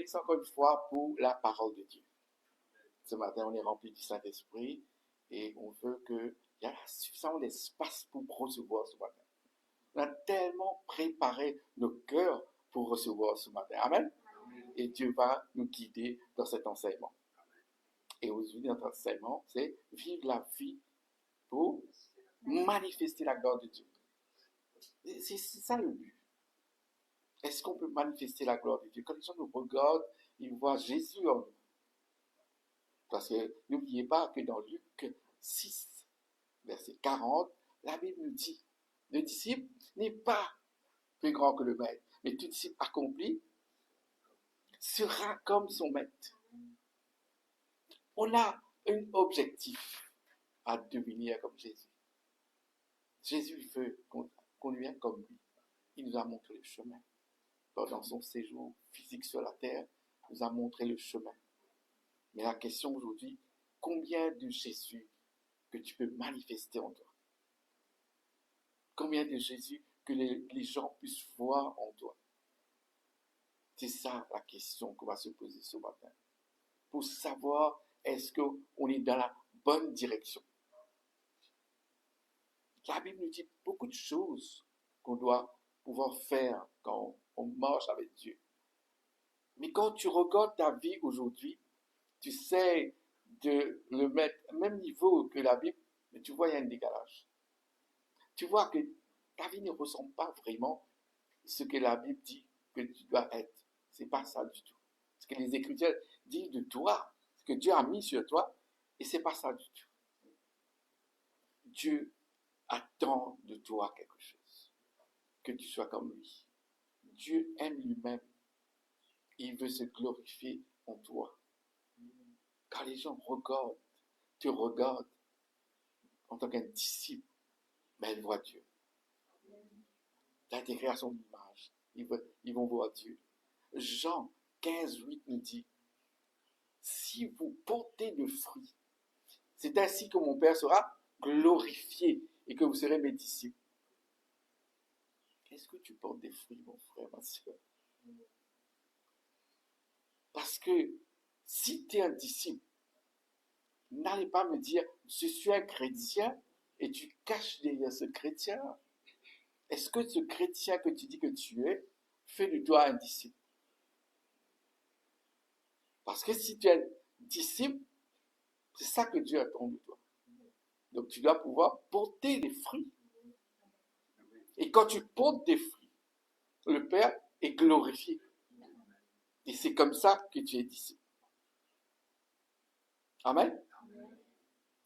bénisse encore une fois pour la parole de Dieu. Ce matin, on est rempli du Saint-Esprit et on veut qu'il y ait suffisamment d'espace pour recevoir ce matin. On a tellement préparé nos cœurs pour recevoir ce matin. Amen. Et Dieu va nous guider dans cet enseignement. Et aujourd'hui, notre enseignement, c'est vivre la vie pour manifester la gloire de Dieu. C'est ça le but. Est-ce qu'on peut manifester la gloire de Dieu? Quand les gens nous regardent, ils voient Jésus en nous. Parce que n'oubliez pas que dans Luc 6, verset 40, la Bible nous dit, le disciple n'est pas plus grand que le maître, mais tout disciple accompli sera comme son maître. On a un objectif à devenir comme Jésus. Jésus veut qu'on devienne comme lui. Il nous a montré le chemin. Pendant son séjour physique sur la terre, il nous a montré le chemin. Mais la question aujourd'hui, combien de Jésus que tu peux manifester en toi? Combien de Jésus que les gens puissent voir en toi? C'est ça la question qu'on va se poser ce matin. Pour savoir est-ce qu'on est dans la bonne direction. La Bible nous dit beaucoup de choses qu'on doit pouvoir faire quand on marche avec Dieu. Mais quand tu regardes ta vie aujourd'hui, tu sais de le mettre au même niveau que la Bible, mais tu vois, il y a un décalage. Tu vois que ta vie ne ressemble pas vraiment à ce que la Bible dit que tu dois être. C'est pas ça du tout. Ce que les Écritures disent de toi, ce que Dieu a mis sur toi, et c'est pas ça du tout. Dieu attend de toi quelque chose, que tu sois comme lui. Dieu aime lui-même. Il veut se glorifier en toi. Quand les gens te regardent en tant qu'un disciple, mais ils voient Dieu. Tu as été créé à son image. Ils vont voir Dieu. Jean 15, 8 nous dit, si vous portez de fruits, c'est ainsi que mon Père sera glorifié et que vous serez mes disciples. Est-ce que tu portes des fruits, mon frère, ma soeur? Parce que si tu es un disciple, n'allez pas me dire, je suis un chrétien et tu caches derrière ce chrétien. Est-ce que ce chrétien que tu dis que tu es fait de toi un disciple? Parce que si tu es un disciple, c'est ça que Dieu attend de toi. Donc tu dois pouvoir porter des fruits. Et quand tu portes des fruits, le Père est glorifié. Et c'est comme ça que tu es disciple. Amen.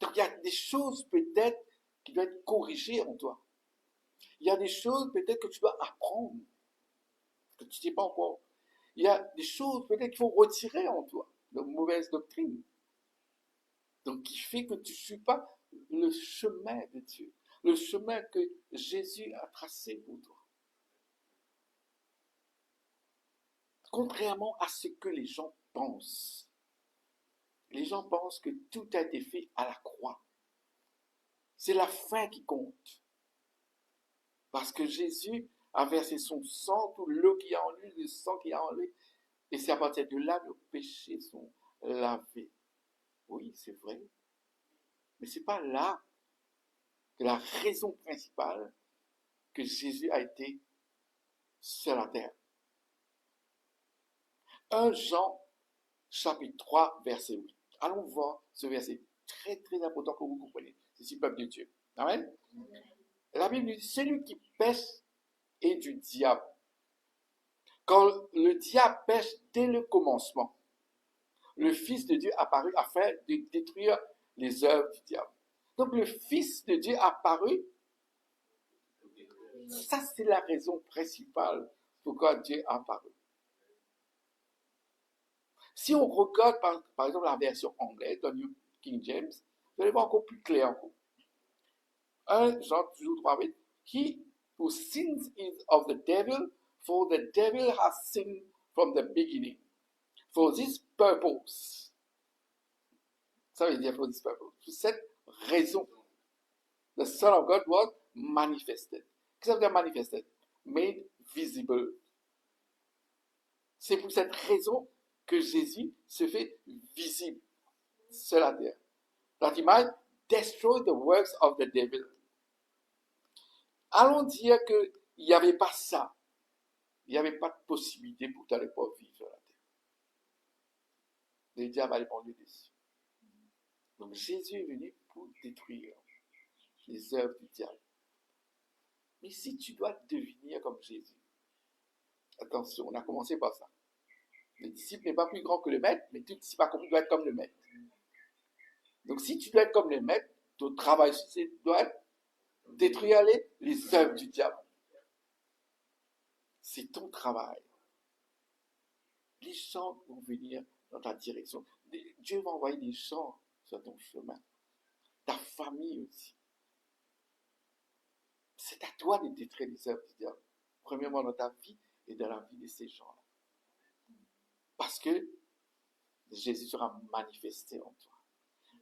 Donc il y a des choses peut-être qui doivent être corrigées en toi. Il y a des choses peut-être que tu dois apprendre, que tu ne sais pas encore. Il y a des choses peut-être qu'il faut retirer en toi, de mauvaises doctrines. Donc qui fait que tu ne suis pas le chemin de Dieu, le chemin que Jésus a tracé pour toi. Contrairement à ce que les gens pensent. Les gens pensent que tout a été fait à la croix. C'est la fin qui compte. Parce que Jésus a versé son sang, tout l'eau qui est en lui, le sang qui est en lui. Et c'est à partir de là que nos péchés sont lavés. Oui, c'est vrai. Mais ce n'est pas là que la raison principale que Jésus a été sur la terre. 1 Jean, chapitre 3, verset 8. Allons voir ce verset très très important que vous comprenez. C'est ici le peuple de Dieu. Amen. La Bible dit, celui qui pêche est du diable. Quand le diable pêche dès le commencement, le Fils de Dieu apparut afin de détruire les œuvres du diable. Donc le Fils de Dieu apparut. Ça, c'est la raison principale pourquoi Dieu a apparu. Si on regarde par exemple la version anglaise, dans New King James, vous allez voir encore plus clair encore. 1 Jean 3, 8. He who sins is of the devil, for the devil has sinned from the beginning. For this purpose. Ça veut dire for this purpose. Pour cette raison, the Son of God was manifested. Qu'est-ce que ça veut dire manifested? Made visible. C'est pour cette raison que Jésus se fait visible sur la terre. That he might destroy the works of the devil. Allons dire qu'il n'y avait pas ça. Il n'y avait pas de possibilité pour toi de pouvoir vivre sur la terre. Le diable allait prendre le dessus. Donc Jésus est venu pour détruire les œuvres du diable. Mais si tu dois devenir comme Jésus, attention, on a commencé par ça. Le disciple n'est pas plus grand que le maître, mais tout disciple accompli doit être comme le maître. Donc si tu dois être comme le maître, ton travail doit être détruire les œuvres du diable. C'est ton travail. Les gens vont venir dans ta direction. Dieu va envoyer des gens sur ton chemin. Ta famille aussi. C'est à toi de détruire les œuvres du diable. Premièrement dans ta vie et dans la vie de ces gens-là. Parce que Jésus sera manifesté en toi.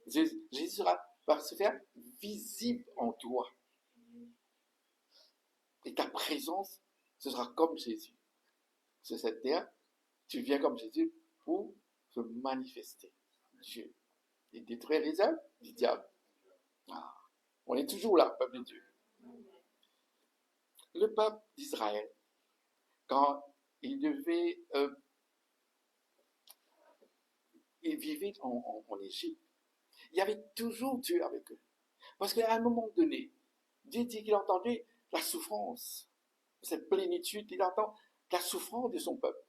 Jésus va se faire visible en toi. Et ta présence, ce sera comme Jésus. Sur cette terre, tu viens comme Jésus pour se manifester. Dieu. Et détruire les œuvres du diable. Ah, on est toujours là, peuple de Dieu. Le peuple d'Israël, quand il devait... ils vivaient en Égypte. Il y avait toujours Dieu avec eux. Parce qu'à un moment donné, Dieu dit qu'il entendait la souffrance, cette plénitude, il entend la souffrance de son peuple.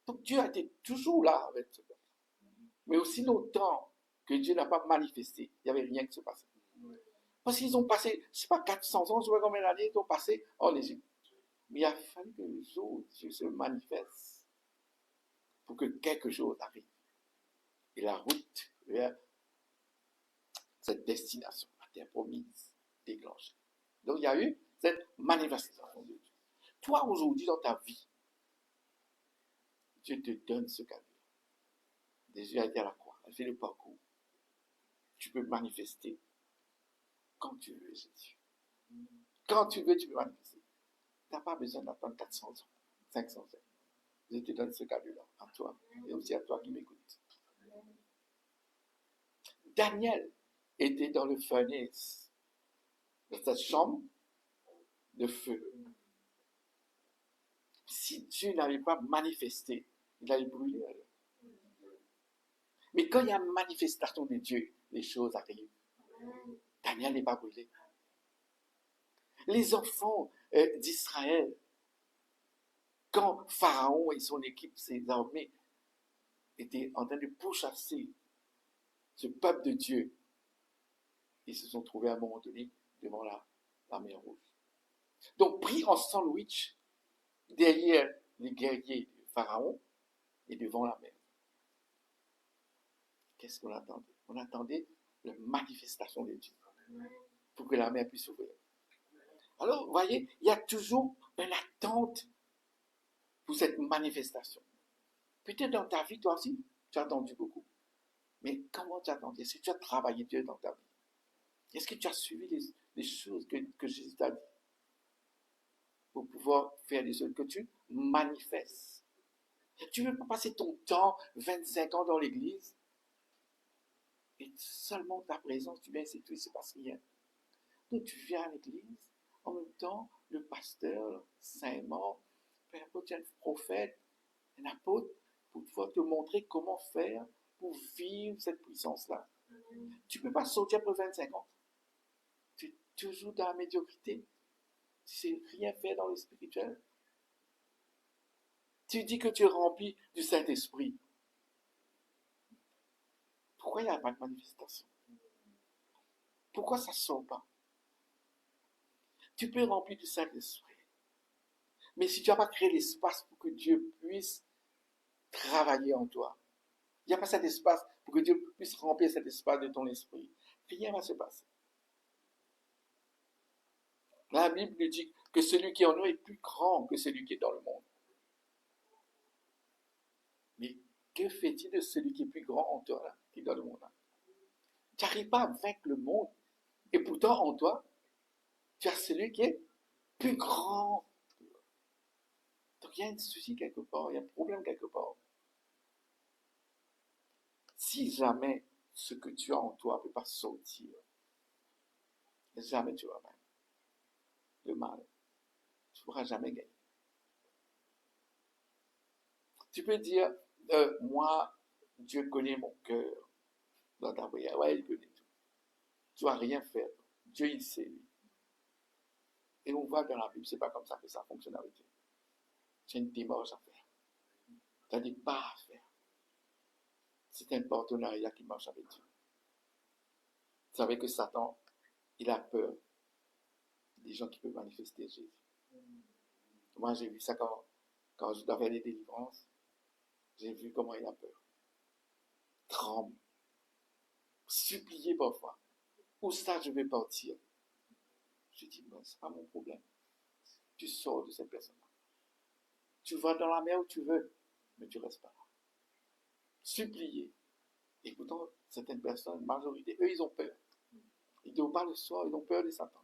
Donc Dieu a été toujours là avec ce peuple. Mais aussi longtemps que Dieu n'a pas manifesté, il n'y avait rien qui se passait. Parce qu'ils ont passé, je ne sais pas, 400 ans, je ne sais pas combien d'années ils ont passé en Égypte. Mais il a fallu que le jour où Dieu se manifeste pour que quelque chose arrive. Et la route vers cette destination, la terre promise, déclenchée. Donc il y a eu cette manifestation de Dieu. Toi, aujourd'hui, dans ta vie, Dieu te donne ce cadeau. Jésus a été à la croix, a fait le parcours. Tu peux manifester quand tu veux, Jésus. Quand tu veux, tu peux manifester. Tu n'as pas besoin d'attendre 400 ans, 500 ans. Je te donne ce cadeau-là, à toi, et aussi à toi qui m'écoutes. Daniel était dans le furnace, dans cette chambre de feu. Si Dieu n'avait pas manifesté, il allait brûler. Mais quand il y a une manifestation de Dieu, les choses arrivent. Daniel n'est pas brûlé. Les enfants d'Israël, quand Pharaon et son équipe, ses armées, étaient en train de pourchasser ce peuple de Dieu, ils se sont trouvés à un moment donné devant la mer Rouge. Donc, pris en sandwich derrière les guerriers de Pharaon et devant la mer. Qu'est-ce qu'on attendait? On attendait la manifestation de Dieu pour que la mer puisse s'ouvrir. Alors, vous voyez, il y a toujours une attente pour cette manifestation. Peut-être dans ta vie, toi aussi, tu as attendu beaucoup. Mais comment tu as attendu? Est-ce que tu as travaillé Dieu dans ta vie? Est-ce que tu as suivi les choses que Jésus t'a dit pour pouvoir faire des choses que tu manifestes? Tu ne veux pas passer ton temps, 25 ans dans l'église, et seulement ta présence, tu viens, c'est tout, il ne se passe rien. Donc tu viens à l'église, en même temps, le pasteur, saint-mort, peu importe, un prophète, un apôtre, pour pouvoir te montrer comment faire pour vivre cette puissance-là. Tu ne peux pas sortir après 25 ans. Tu es toujours dans la médiocrité. Tu ne sais rien faire dans le spirituel. Tu dis que tu es rempli du Saint-Esprit. Pourquoi il n'y a pas de manifestation? Pourquoi ça ne sort pas? Tu peux être rempli du Saint-Esprit. Mais si tu n'as pas créé l'espace pour que Dieu puisse travailler en toi, il n'y a pas cet espace pour que Dieu puisse remplir cet espace de ton esprit, rien ne va se passer. La Bible nous dit que celui qui est en nous est plus grand que celui qui est dans le monde. Mais que fait-il de celui qui est plus grand en toi, là, qui est dans le monde? Tu n'arrives pas à vaincre le monde. Et pourtant, en toi, tu as celui qui est plus grand. Donc, il y a un souci quelque part, il y a un problème quelque part. si jamais ce que tu as en toi ne peut pas sortir, jamais tu vas vaincre le mal. Tu ne pourras jamais gagner. Tu peux dire, moi, Dieu connaît mon cœur dans ta prière. Ouais, il connaît tout. Tu ne vas rien faire. Dieu, il sait, lui. Et on voit dans la Bible, c'est pas comme ça que ça fonctionne avec Dieu. Tu as une démarche à faire. Tu as des pas à faire. C'est un partenariat qui marche avec Dieu. Vous savez que Satan, il a peur des gens qui peuvent manifester Jésus. Moi, j'ai vu ça quand je dois faire des délivrances. J'ai vu comment il a peur. Tremble. Supplier parfois. Où ça, je vais partir? Je dis, non, c'est pas mon problème. Tu sors de cette personne-là. Tu vas dans la mer où tu veux, mais tu restes pas là. Supplier. Et pourtant, certaines personnes, majorité, eux, ils ont peur. Ils ne dorment pas le soir, ils ont peur de Satan.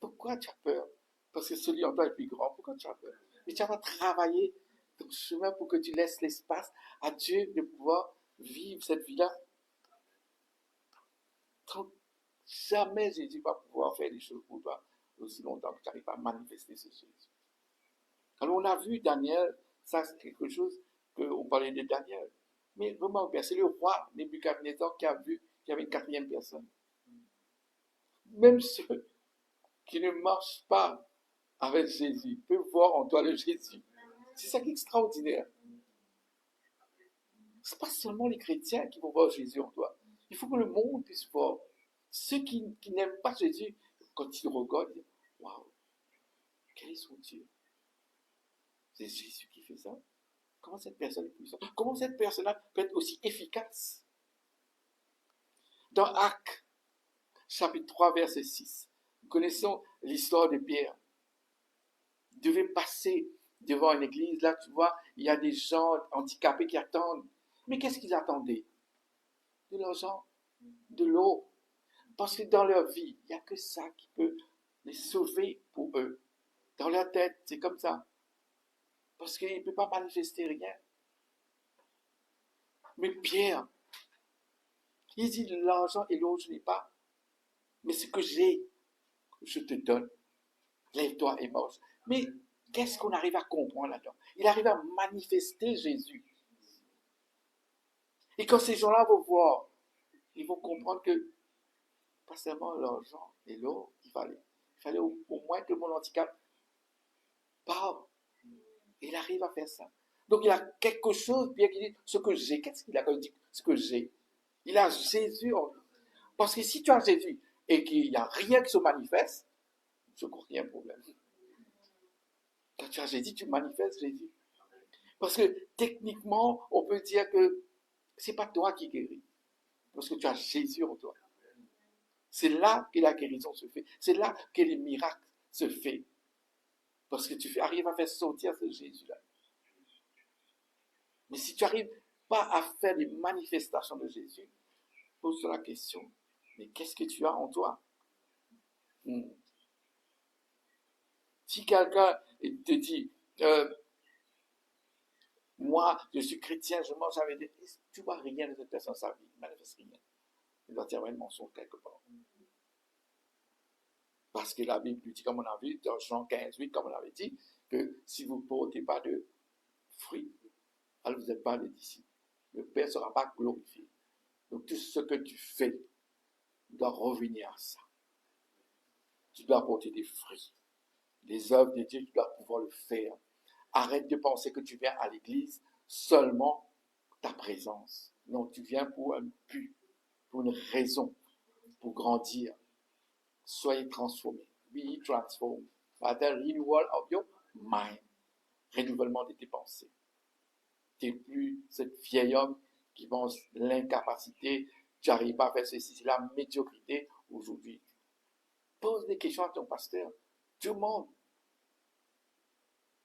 Pourquoi tu as peur? Parce que celui en toi est plus grand. Pourquoi tu as peur? Mais tu vas travailler ton chemin pour que tu laisses l'espace à Dieu de pouvoir vivre cette vie-là. Donc, jamais Jésus va pouvoir faire des choses pour toi aussi longtemps que tu n'arrives pas à manifester ce Jésus. Alors, on a vu Daniel, ça c'est quelque chose qu'on parlait de Daniel. Mais vraiment, c'est le roi Nebuchadnezzar qui a vu qu'il y avait une quatrième personne. Même ceux qui ne marchent pas avec Jésus peuvent voir en toi le Jésus. C'est ça qui est extraordinaire. Ce n'est pas seulement les chrétiens qui vont voir Jésus en toi. Il faut que le monde puisse voir. Ceux qui n'aiment pas Jésus, quand ils regardent, ils disent, waouh, quel est son Dieu? C'est Jésus qui fait ça. Comment cette personne est puissante? Comment cette personne-là peut être aussi efficace? Dans Actes, chapitre 3, verset 6, nous connaissons l'histoire de Pierre. Il devait passer devant une église, là, tu vois, il y a des gens handicapés qui attendent. Mais qu'est-ce qu'ils attendaient? De l'argent, de l'eau. Parce que dans leur vie, il n'y a que ça qui peut les sauver pour eux. Dans leur tête, c'est comme ça. Parce qu'il ne peut pas manifester rien. Mais Pierre, il dit, l'argent et l'eau, je n'ai pas. Mais ce que j'ai, je te donne. Lève-toi et mange. Mais qu'est-ce qu'on arrive à comprendre là-dedans? Il arrive à manifester Jésus. Et quand ces gens-là vont voir, ils vont comprendre que pas seulement l'argent et l'eau, il fallait au moins que mon handicap parle. Il arrive à faire ça. Donc il a quelque chose, bien qu'il dit, ce que j'ai, qu'est-ce qu'il a quand il dit ce que j'ai? Il a Jésus en lui. Parce que si tu as Jésus et qu'il n'y a rien qui se manifeste, je crois qu'il y a un problème. Quand tu as Jésus, tu manifestes Jésus. Parce que techniquement, on peut dire que ce n'est pas toi qui guéris. Parce que tu as Jésus en toi. C'est là que la guérison se fait. C'est là que les miracles se font. Parce que tu arrives à faire sortir ce Jésus-là. Mais si tu n'arrives pas à faire des manifestations de Jésus, pose-toi la question, mais qu'est-ce que tu as en toi? Si quelqu'un te dit, moi, je suis chrétien, je mange avec des... Tu ne vois rien de cette personne, sa vie, il ne manifeste rien. Il doit y avoir un mensonge quelque part. Parce que la Bible dit, comme on a vu, dans Jean 15, 8, comme on avait dit, que si vous ne portez pas de fruits, alors vous n'êtes pas des disciples. Le Père ne sera pas glorifié. Donc tout ce que tu fais doit revenir à ça. Tu dois porter des fruits. Les œuvres de Dieu, tu dois pouvoir le faire. Arrête de penser que tu viens à l'église seulement ta présence. Non, tu viens pour un but, pour une raison, pour grandir. Soyez transformés. Be transformed. By the renewal of your mind. Renouvellement de tes pensées. Tu n'es plus cette vieille homme qui pense l'incapacité, tu n'arrives pas à faire ceci, c'est la médiocrité aujourd'hui. Pose des questions à ton pasteur. Demande.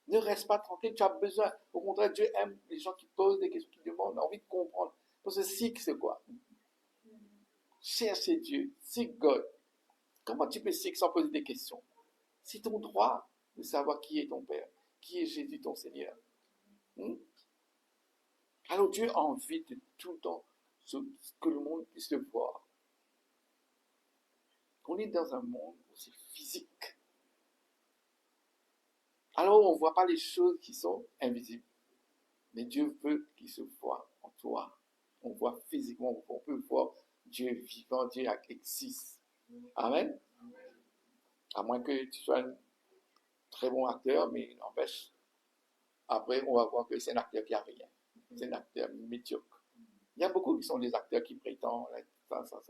Ne reste pas tranquille, tu as besoin. Au contraire, Dieu aime les gens qui posent des questions, qui demandent, ont envie de comprendre. Parce que seek, c'est quoi? Chercher Dieu, seek God. Comment tu peux seek sans poser des questions? C'est ton droit de savoir qui est ton Père, qui est Jésus ton Seigneur. Alors Dieu a envie de tout le temps que le monde puisse le voir. On est dans un monde où c'est physique. Alors on ne voit pas les choses qui sont invisibles. Mais Dieu veut qu'il se voie en toi. On voit physiquement, on peut voir Dieu vivant, Dieu existe. Amen. À moins que tu sois un très bon acteur, mais n'empêche, après on va voir que c'est un acteur qui n'a rien. C'est un acteur médiocre. Il y a beaucoup qui sont des acteurs qui prétendent ça.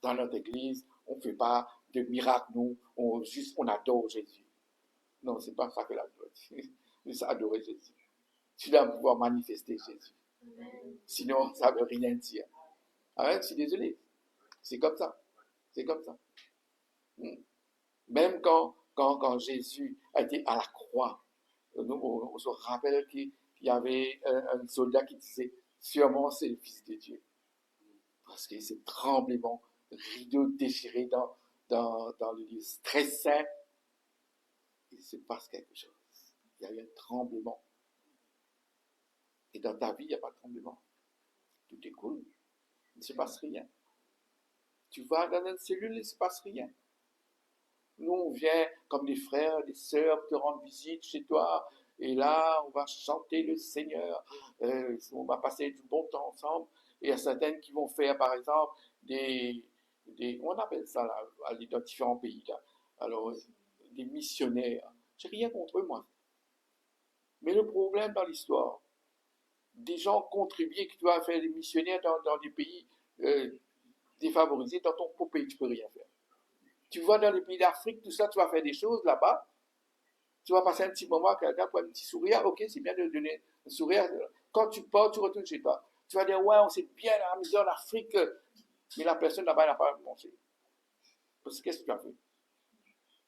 Dans notre église, on ne fait pas de miracles, nous, on adore Jésus. Non, c'est pas ça que l'adore. C'est adorer Jésus. Tu dois pouvoir manifester Jésus. Sinon, ça ne veut rien dire. Je suis désolé. C'est comme ça. C'est comme ça. Même quand Jésus a été à la croix, on se rappelle qu'il y avait un soldat qui disait sûrement c'est le Fils de Dieu. Parce que c'est tremblement, rideau déchiré dans le lieu très saint. Il se passe quelque chose. Il y a eu un tremblement. Et dans ta vie, il n'y a pas de tremblement. Tout est cool. Il ne se passe rien. Tu vas dans une cellule, il ne se passe rien. Nous, on vient comme des frères, des sœurs, te rendre visite chez toi. Et là, on va chanter le Seigneur. On va passer du bon temps ensemble. Et il y a certaines qui vont faire, par exemple, on appelle ça là, dans différents pays. Là. Alors, des missionnaires. J'ai rien contre eux, moi. Mais le problème dans l'histoire, des gens contribuent que tu vas faire des missionnaires dans des pays défavorisés, dans ton propre pays, tu ne peux rien faire. Tu vas dans les pays d'Afrique, tout ça, tu vas faire des choses là-bas. Tu vas passer un petit moment avec quelqu'un pour un petit sourire. Ok, c'est bien de donner un sourire. Quand tu pars, tu retournes chez toi. Tu vas dire, ouais, on s'est bien amusé en Afrique. Mais la personne là-bas n'a pas mangé. Parce que qu'est-ce que tu as fait?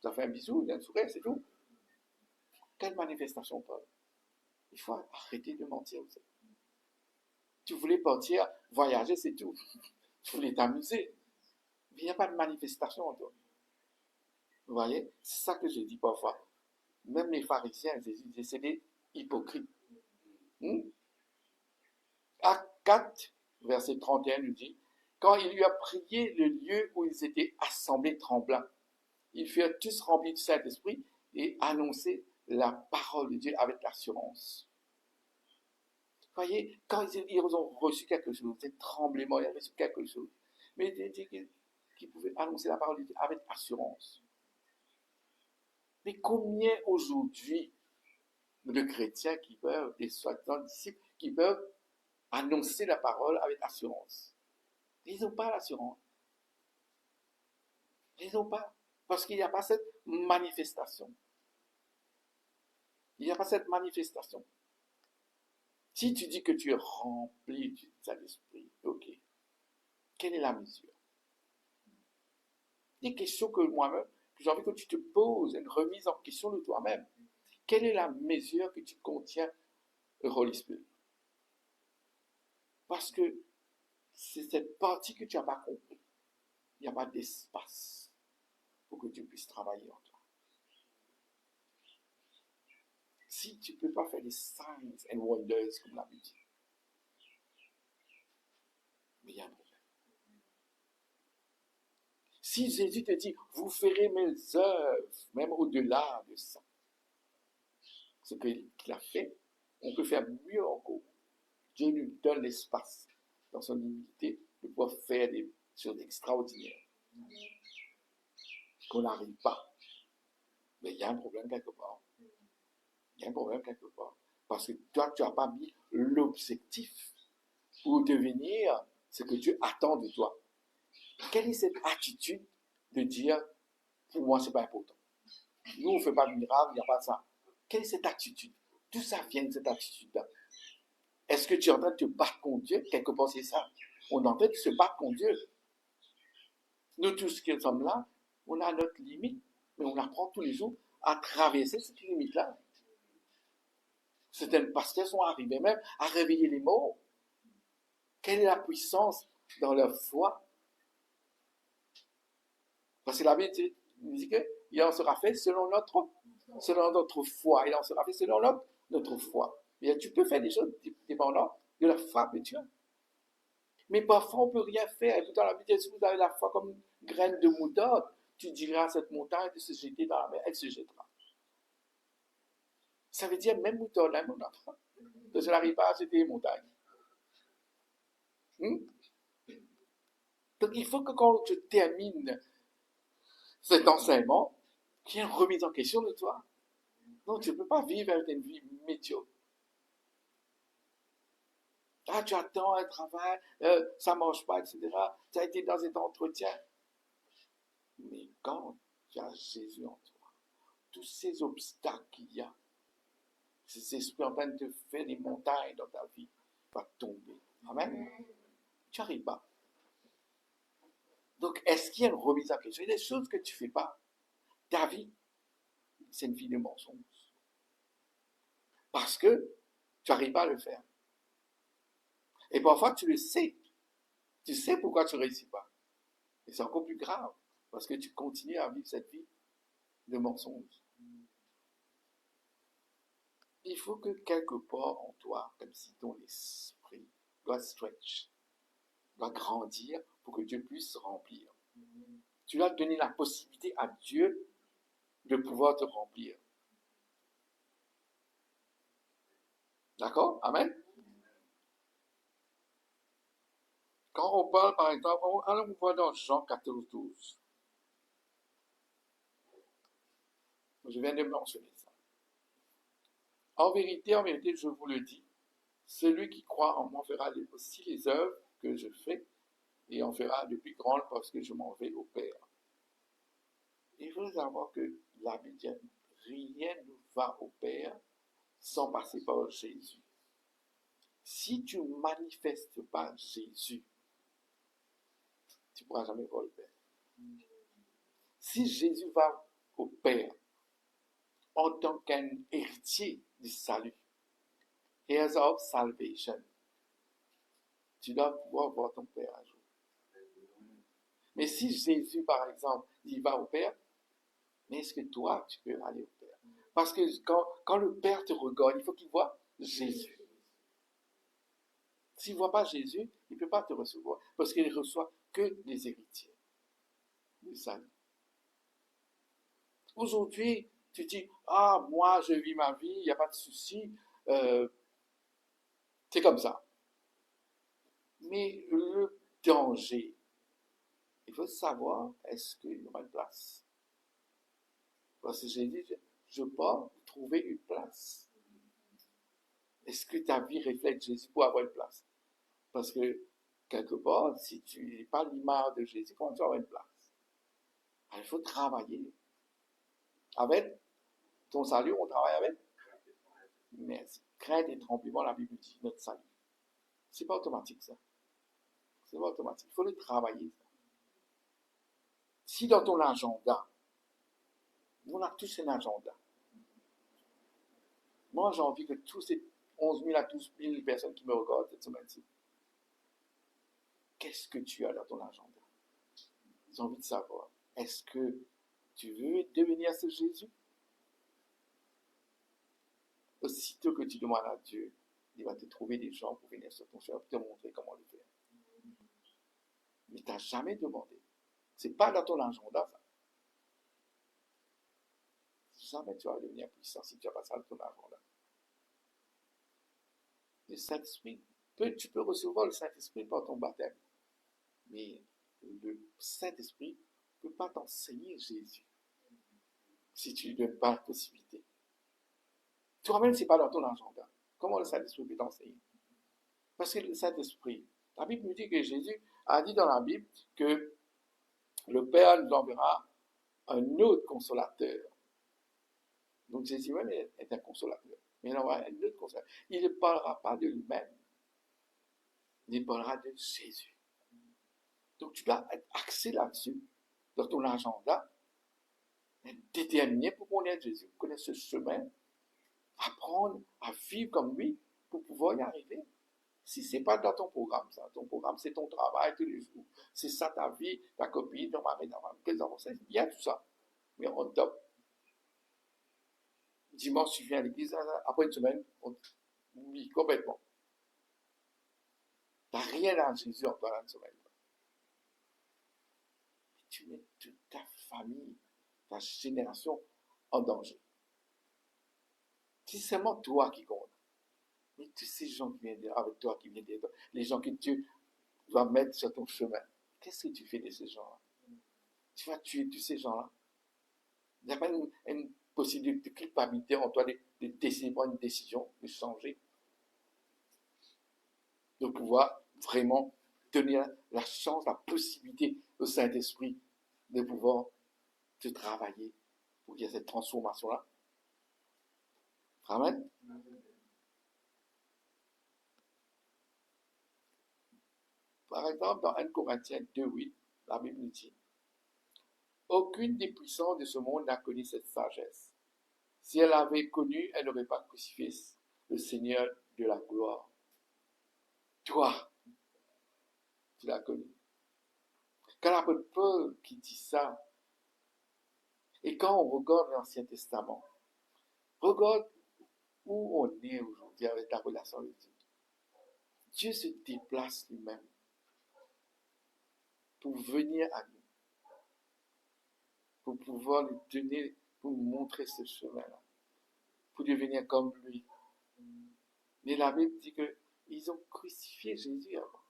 Tu as fait un bisou, un sourire, c'est tout. Quelle manifestation, Paul? Il faut arrêter de mentir. Tu voulais partir, voyager, c'est tout. Tu voulais t'amuser. Mais il n'y a pas de manifestation en toi. Vous voyez? C'est ça que je dis parfois. Même les pharisiens, c'est des hypocrites. Acte 4, verset 31 nous dit, quand il lui a prié le lieu où ils étaient assemblés tremblants, ils furent tous remplis du Saint-Esprit et annonçaient la parole de Dieu avec assurance. Vous voyez, quand ils ont reçu quelque chose, c'est tremblement, ils ont reçu quelque chose. Mais ils dit qu'ils pouvaient annoncer la parole de Dieu avec assurance. Mais combien aujourd'hui de chrétiens qui peuvent, des soi-disant disciples, qui peuvent annoncer la parole avec assurance? Ils n'ont pas l'assurance. Ils n'ont pas. Parce qu'il n'y a pas cette manifestation. Il n'y a pas cette manifestation. Si tu dis que tu es rempli du Saint-Esprit, ok. Quelle est la mesure? Des questions que moi-même, j'ai envie que tu te poses, une remise en question de toi-même. Quelle est la mesure que tu contiens le Holy Spirit? Parce que c'est cette partie que tu n'as pas compris. Il n'y a pas d'espace pour que tu puisses travailler en toi. Si tu ne peux pas faire des signs and wonders comme la Bible dit, mais il y a un problème. Si Jésus te dit, vous ferez mes œuvres, même au-delà de ça, ce qu'il a fait, on peut faire mieux encore. Dieu nous donne l'espace, dans son humilité, de pouvoir faire des choses extraordinaires. Qu'on n'arrive pas. Mais il y a un problème quelque part. Il y a un problème quelque part. Parce que toi, tu n'as pas mis l'objectif pour devenir ce que Dieu attend de toi. Quelle est cette attitude de dire, pour moi, ce n'est pas important. Nous, on ne fait pas de miracle, il n'y a pas ça. Quelle est cette attitude? D'où ça vient, cette attitude-là? Est-ce que tu es en train de te battre contre Dieu? Quelque part, c'est ça. On est en train de se battre contre Dieu. Nous tous qui sommes là, on a notre limite, mais on apprend tous les jours à traverser cette limite-là. Certains pasteurs sont arrivés même à réveiller les morts. Quelle est la puissance dans leur foi? Parce que la Bible dit qu'il en sera fait selon notre foi. Il en sera fait selon notre foi. Mais tu peux faire des choses dépendantes de la foi de Dieu. Mais parfois, on ne peut rien faire. Dans la Bible, si vous avez la foi comme une graine de moutarde, tu diras à cette montagne de se jeter dans la mer, elle se jettera. Ça veut dire même moutarde, hein, mon enfant. Parce qu'elle n'arrive pas à jeter les montagnes. Hmm? Donc, il faut que quand je termine cet enseignement, qu'il y ait une remise en question de toi. Non, tu ne peux pas vivre avec une vie médiocre. Ah, tu attends un travail, ça ne marche pas, etc. Tu as été dans cet entretien. Mais quand tu as Jésus en toi, tous ces obstacles qu'il y a, ces esprits en train de te faire des montagnes dans ta vie, vont tomber. Amen. Tu n'arrives pas. Donc, est-ce qu'il y a une remise en question? Il y a des choses que tu ne fais pas. Ta vie, c'est une vie de mensonge. Parce que tu n'arrives pas à le faire. Et parfois, tu le sais. Tu sais pourquoi tu ne réussis pas. Et c'est encore plus grave. Parce que tu continues à vivre cette vie de mensonge. Il faut que quelque part en toi, comme si ton esprit doit stretch, doit grandir pour que Dieu puisse se remplir. Tu dois donner la possibilité à Dieu de pouvoir te remplir. D'accord? Amen? Quand on parle, par exemple, on voit dans Jean 14, 12. Je viens de mentionner ça. En vérité, je vous le dis, celui qui croit en moi fera aussi les œuvres que je fais et en fera de plus grandes parce que je m'en vais au Père. Il faut savoir que la Bible dit rien ne va au Père sans passer par Jésus. Si tu ne manifestes pas Jésus, tu ne pourras jamais voir le Père. Si Jésus va au Père en tant qu'un héritier du salut, heirs of salvation, tu dois pouvoir voir ton Père un jour. Mais si Jésus, par exemple, il va au Père, mais est-ce que toi, tu peux aller au Père? Parce que quand le Père te regarde, il faut qu'il voit Jésus. S'il ne voit pas Jésus, il ne peut pas te recevoir. Parce qu'il ne reçoit que des héritiers du salut. Aujourd'hui, tu dis, ah, moi, je vis ma vie, il n'y a pas de souci. C'est comme ça. Mais le danger, il faut savoir, est-ce qu'il y aura une place? Parce que j'ai dit, je pars trouver une place. Est-ce que ta vie reflète Jésus pour avoir une place? Parce que, quelque part, si tu n'es pas l'image de Jésus, comment tu vas avoir une place? Alors, il faut travailler. Avec ton salut, on travaille avec? Merci. Crainte et tremblement, la Bible dit, notre salut. C'est pas automatique, ça. C'est pas automatique. Il faut le travailler, ça. Si dans ton agenda, on a tous un agenda. Moi, j'ai envie que tous ces 11 000 à 12 000 personnes qui me regardent cette semaine-ci, qu'est-ce que tu as dans ton agenda? J'ai envie de savoir, est-ce que tu veux devenir ce Jésus? Aussitôt que tu demandes à Dieu, il va te trouver des gens pour venir sur ton chemin, pour te montrer comment le faire. Mais tu n'as jamais demandé. Ce n'est pas dans ton agenda, ça. Jamais tu vas devenir puissant si tu n'as pas ça dans ton agenda. Le Saint-Esprit, tu peux recevoir le Saint-Esprit par ton baptême. Mais le Saint-Esprit ne peut pas t'enseigner Jésus si tu ne lui donnes pas la possibilité. Toi-même, ce n'est pas dans ton agenda. Comment le Saint-Esprit peut t'enseigner? Parce que le Saint-Esprit, la Bible nous dit que Jésus a dit dans la Bible que le Père nous enverra un autre consolateur. Donc Jésus même est un consolateur. Mais il enverra un autre consolateur. Il ne parlera pas de lui-même. Il parlera de Jésus. Donc tu dois être axé là-dessus, dans ton agenda, déterminé pour connaître Jésus, connaître ce chemin, apprendre à vivre comme lui pour pouvoir y arriver. Si ce n'est pas dans ton programme, ça, ton programme, c'est ton travail tous les jours. C'est ça ta vie, ta copine, ton mari, ta femme, tes enfants, c'est bien tout ça. Mais on top. Dimanche, tu viens à l'église, après une semaine, on oublie complètement. Tu n'as rien à Jésus en toi dans ce moment. Tu mets toute ta famille, ta génération en danger. C'est seulement toi qui compte. Mais tous ces gens qui viennent avec toi, qui viennent derrière toi, les gens que Dieu va mettre sur ton chemin, qu'est-ce que tu fais de ces gens-là? Tu vas tuer tous ces gens-là. Il n'y a pas une possibilité de culpabilité en toi de décider, prendre une décision, de changer, de pouvoir vraiment donner la chance, la possibilité au Saint-Esprit de pouvoir te travailler pour qu'il y ait cette transformation-là. Amen. Par exemple, dans 1 Corinthiens 2:8, la Bible dit: aucune des puissances de ce monde n'a connu cette sagesse. Si elle avait connu, elle n'aurait pas crucifié le Seigneur de la gloire. Toi, tu l'as connu. Quand l'apôtre Paul qui dit ça, et quand on regarde l'Ancien Testament, regarde où on est aujourd'hui avec la relation avec Dieu. Dieu se déplace lui-même pour venir à nous, pour pouvoir lui donner, pour nous montrer ce chemin-là, pour devenir comme lui. Mais la Bible dit qu'ils ont crucifié Jésus avant,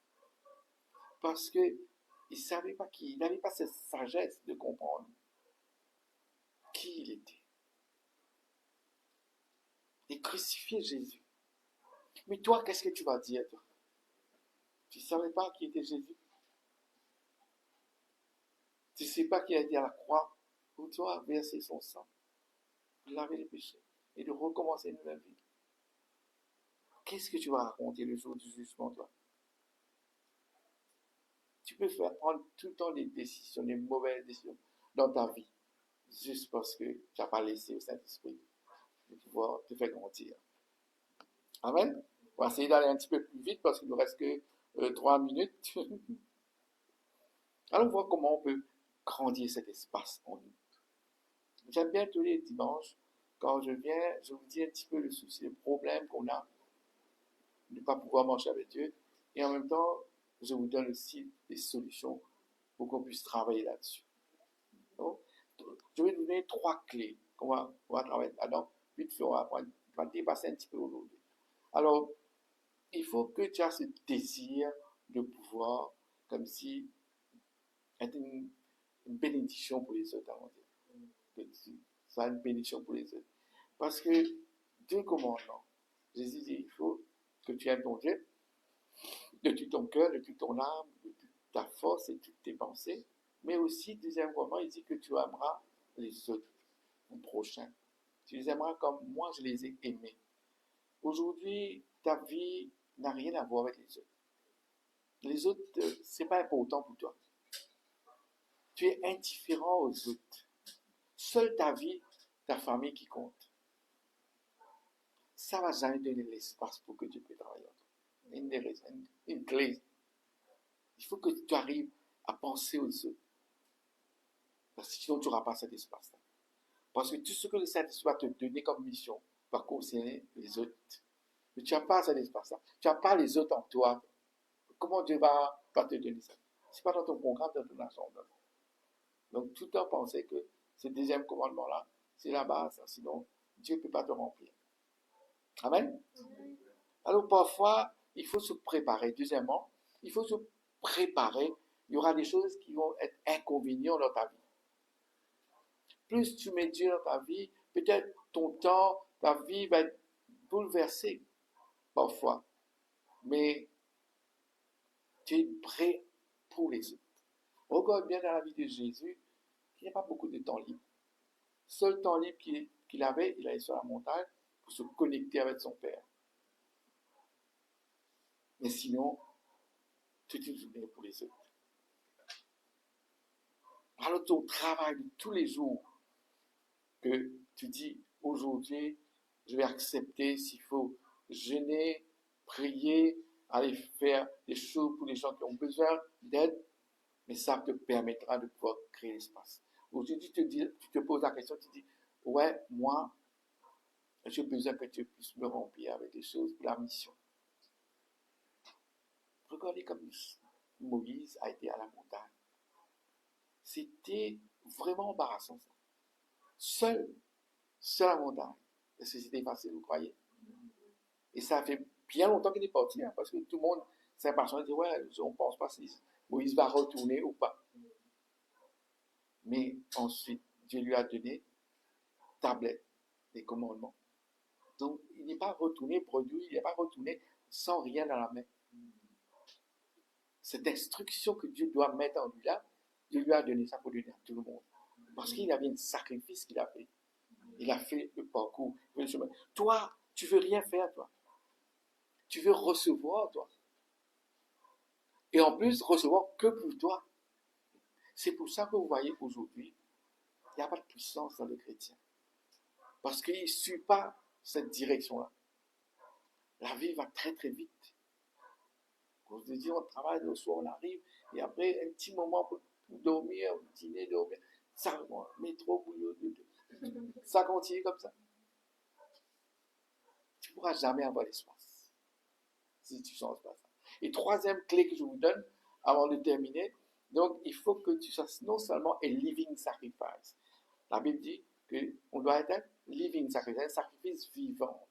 parce qu'ils ne savaient pas qui, ils n'avaient pas cette sagesse de comprendre qui il était. Et crucifier Jésus. Mais toi, qu'est-ce que tu vas dire, toi? Tu ne savais pas qui était Jésus? Tu ne sais pas qu'il a été à la croix pour toi verser son sang, pour laver les péchés et de recommencer une nouvelle vie. Qu'est-ce que tu vas raconter le jour du jugement, toi? Tu peux faire prendre tout le temps des décisions, des mauvaises décisions dans ta vie, juste parce que tu n'as pas laissé au Saint-Esprit de pouvoir te faire grandir. Amen. On va essayer d'aller un petit peu plus vite parce qu'il ne nous reste que 3 minutes. Allons voir comment on peut grandir cet espace en nous. J'aime bien tous les dimanches, quand je viens, je vous dis un petit peu le souci, le problème qu'on a de ne pas pouvoir marcher avec Dieu. Et en même temps, je vous donne aussi des solutions pour qu'on puisse travailler là-dessus. Donc, je vais vous donner 3 clés qu'on va travailler là-dedans. Puis on va dépasser un petit peu aujourd'hui. Alors, il faut que tu aies ce désir de pouvoir, comme si, être une bénédiction pour les autres, que tu sois une bénédiction pour les autres. Parce que 2 commandements. Jésus dit, il faut que tu aimes ton Dieu de tout ton cœur, de toute ton âme, de toute ta force et de toutes tes pensées. Mais aussi, deuxième commandement, il dit que tu aimeras les autres, ton prochain. Tu les aimeras comme moi je les ai aimés. Aujourd'hui, ta vie n'a rien à voir avec les autres. Les autres, c'est pas important pour toi. Tu es indifférent aux autres. Seule ta vie, ta famille qui compte. Ça ne va jamais donner l'espace pour que tu puisses travailler en toi. Une clé. Il faut que tu arrives à penser aux autres. Parce que sinon, tu n'auras pas cet espace-là. Parce que tout ce que le Saint-Esprit va te donner comme mission va concerner les autres. Mais tu n'as pas cet espace-là. Tu n'as pas les autres en toi. Comment Dieu va te donner ça? Ce n'est pas dans ton programme, dans ton agenda. Donc, tout le temps penser que ce deuxième commandement-là, c'est la base. Sinon, Dieu ne peut pas te remplir. Amen. Alors, parfois, il faut se préparer. Deuxièmement, il faut se préparer. Il y aura des choses qui vont être inconvénientes dans ta vie. Plus tu mets Dieu dans ta vie, peut-être ton temps, ta vie va être bouleversée parfois. Mais tu es prêt pour les autres. Regarde bien dans la vie de Jésus, il n'y a pas beaucoup de temps libre. Seul temps libre qu'il avait, il allait sur la montagne pour se connecter avec son Père. Mais sinon, toute une journée pour les autres. Alors ton travail de tous les jours, que tu dis aujourd'hui, je vais accepter s'il faut jeûner, prier, aller faire des choses pour les gens qui ont besoin d'aide, mais ça te permettra de pouvoir créer l'espace. Aujourd'hui, tu te poses la question, tu dis, ouais, moi, j'ai besoin que tu puisses me remplir avec des choses pour la mission. Regardez comme Moïse a été à la montagne. C'était vraiment embarrassant, ça. Seul à la montagne. Est-ce que c'était facile, vous croyez? Et ça fait bien longtemps qu'il est parti, hein, parce que tout le monde s'est impatient et dit, ouais, on ne pense pas si Moïse va retourner ou pas. Mais ensuite, Dieu lui a donné tablette, des commandements. Donc, il n'est pas retourné produit, il n'est pas retourné sans rien dans la main. Cette instruction que Dieu doit mettre en lui là, Dieu lui a donné ça pour donner à tout le monde. Parce qu'il avait un sacrifice qu'il a fait. Il a fait le parcours, le chemin. Toi, tu veux rien faire, toi. Tu veux recevoir, toi. Et en plus, recevoir que pour toi. C'est pour ça que vous voyez aujourd'hui, il n'y a pas de puissance dans le chrétien. Parce qu'il ne suit pas cette direction-là. La vie va très très vite. On se dit, on travaille le soir, on arrive, et après, un petit moment pour dormir, dîner, dormir. Ça, métro, boulot, ça continue comme ça. Tu ne pourras jamais avoir l'espace si tu ne changes pas ça. Et troisième clé que je vous donne, avant de terminer, donc il faut que tu sois non seulement un living sacrifice. La Bible dit qu'on doit être un living sacrifice, un sacrifice vivant.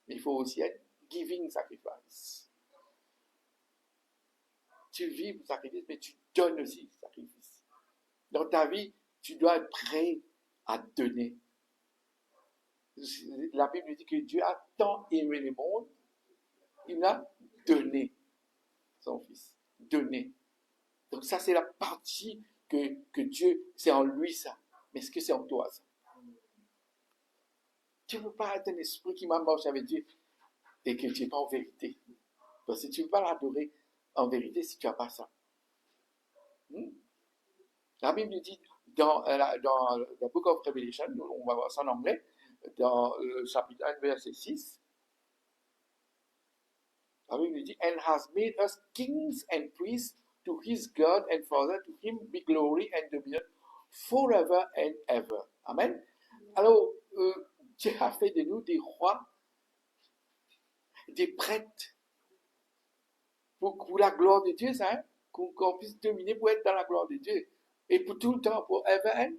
Mais il faut aussi être giving sacrifice. Tu vis pour sacrifice, mais tu donnes aussi sacrifice. Dans ta vie, tu dois être prêt à donner. La Bible dit que Dieu a tant aimé le monde, il a donné son Fils. Donné. Donc ça, c'est la partie que Dieu, c'est en lui ça. Mais est-ce que c'est en toi ça? Tu ne peux pas être un esprit qui marche avec Dieu et que tu n'es pas en vérité. Parce que tu ne peux pas l'adorer en vérité si tu n'as pas ça. La Bible dit dans le Book of Revelation, on va voir ça en anglais, dans le chapitre 1, verset 6, la Bible dit, and has made us kings and priests to his God and Father, to him be glory and dominion forever and ever. Amen. Alors, Dieu a fait de nous des rois, des prêtres, pour la gloire de Dieu, ça, hein? Qu'on puisse dominer pour être dans la gloire de Dieu. Et pour tout le temps, pour ever and.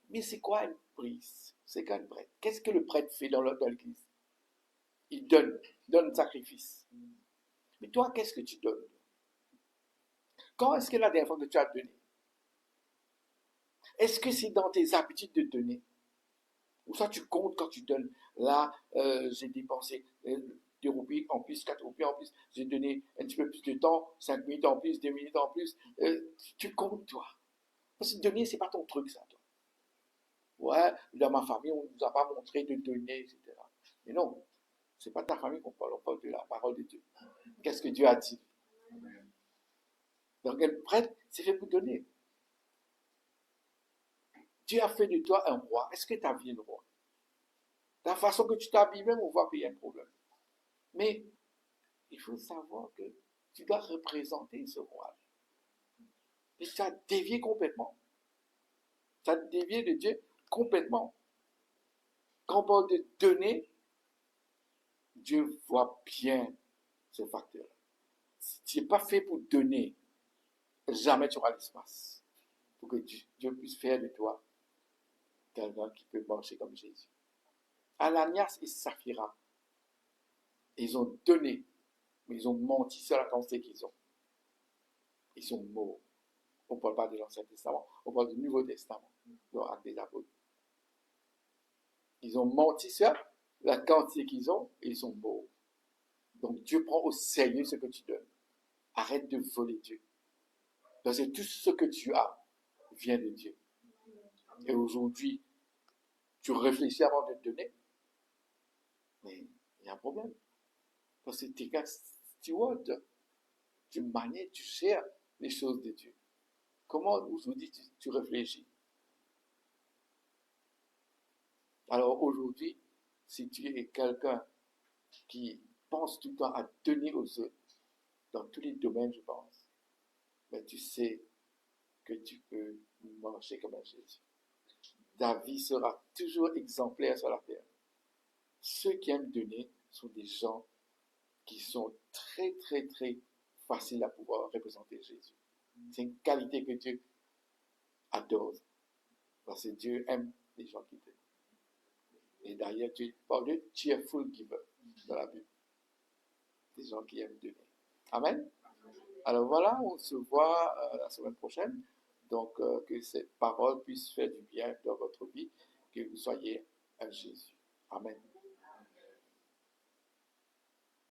Mais c'est quoi une prise? C'est quoi une prêtre? Qu'est-ce que le prêtre fait dans l'église? Il donne sacrifice. Mais toi, qu'est-ce que tu donnes? Quand est-ce que la dernière fois que tu as donné? Est-ce que c'est dans tes habitudes de donner? Ou ça, tu comptes quand tu donnes. Là, j'ai dépensé 2 roupies en plus, 4 roupies en plus. J'ai donné un petit peu plus de temps, 5 minutes en plus, 2 minutes en plus. Tu comptes, toi. Parce que donner, c'est pas ton truc, ça, toi. Ouais, dans ma famille, on ne nous a pas montré de donner, etc. Mais non, c'est pas ta famille qu'on parle, on parle de la parole de Dieu. Qu'est-ce que Dieu a dit? Donc, un prêtre, c'est fait pour donner. Dieu a fait de toi un roi. Est-ce que tu as vu le roi? La façon que tu t'habilles même, on voit qu'il y a un problème. Mais il faut savoir que tu dois représenter ce roi. Et tu as dévié complètement. Tu as dévié de Dieu complètement. Quand on parle de donner, Dieu voit bien ce facteur-là. Si tu n'es pas fait pour donner, jamais tu auras l'espace pour que Dieu puisse faire de toi quelqu'un qui peut marcher comme Jésus. Ananias et Saphira, ils ont donné, mais ils ont menti sur la quantité qu'ils ont. Ils sont morts. On ne parle pas de l'Ancien Testament, on parle du Nouveau Testament, dans Actes des Apôtres. Ils ont menti sur la quantité qu'ils ont et ils sont morts. Donc Dieu prend au sérieux ce que tu donnes. Arrête de voler Dieu. Parce que tout ce que tu as vient de Dieu. Et aujourd'hui, tu réfléchis avant de te donner, mais il y a un problème. Parce que tu es qu'un steward. Tu manies, tu gères les choses de Dieu. Comment aujourd'hui tu réfléchis? Alors aujourd'hui, si tu es quelqu'un qui pense tout le temps à donner aux autres, dans tous les domaines, je pense, mais tu sais que tu peux marcher comme un Jésus. Ta vie sera toujours exemplaire sur la terre. Ceux qui aiment donner sont des gens qui sont très, très, très faciles à pouvoir représenter Jésus. C'est une qualité que Dieu adore. Parce que Dieu aime les gens qui t'aiment. Et d'ailleurs, Dieu parle de cheerful giver dans la Bible. Des gens qui aiment donner. Amen. Alors voilà, on se voit la semaine prochaine. Donc, que cette parole puisse faire du bien dans votre vie, que vous soyez un Jésus. Amen.